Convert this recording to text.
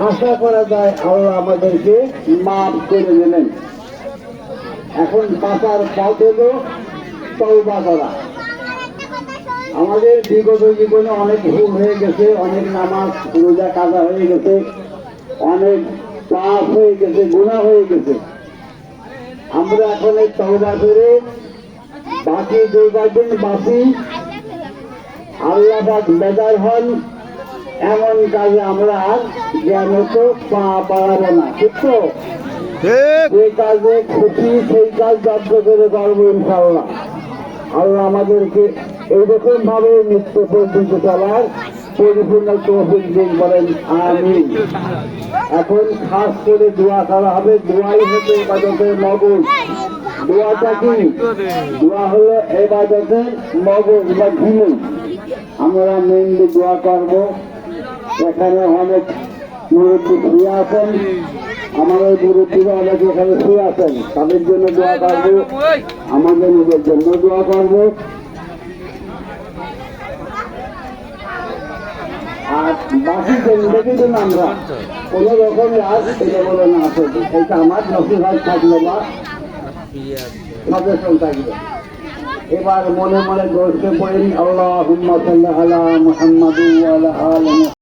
আশা করা যায় আল্লাহ আমাদেরকে মাফ করে দিলেন। এখন বাঁচার পথ হলো তওবা করা। আমাদের বিগত জীবনে অনেক ভুল হয়ে গেছে, অনেক নামাজ রোজা কাজা হয়ে গেছে, অনেক পাপ হয়ে গেছে, গুনাহ হয়ে গেছে। আমরা এখন এই তওবা করে বাকি যে কদিন বাঁচি আল্লাহ পাক বেজার হন এমন কাজে আমরা আর জ্ঞানত পা বাড়াবো না। ঠিক তো? যে কাজে খুশি সেই কাজ যত্ন করে করবো ইনশাআল্লাহ। আল্লাহ আমাদেরকে এইরকম ভাবে মৃত্যু পর্যন্ত চলার পরিপূর্ণ তৌফিক দিন বলেন আমিন। এখন খাস করে দোয়া করা হবে। দোয়াই হচ্ছে ইবাদতের মগজ। দোয়াটা কি? দোয়া হলো ইবাদতের মগজ বা ঘুমে। আমরা মেনলি দোয়া করবো। এখানে অনেক মুরব্বী শুয়ে আছেন, আমাদের মুরব্বীরা অনেকে এখানে শুয়ে আছেন, তাদের জন্য দোয়া করবো, আমাদের নিজের জন্য দোয়া করবো। আর বাকি দেখি জন্য আমরা কোন রকমের আজ এটা বলে না আসবে, এটা আমার নসিহত থাকলো বা সাজেশন থাকবে। এবার মনে মনে দোষকে পড়েন আল্লাহুম্মা সাল্লি আলা মুহাম্মাদ ওয়া আলা আলি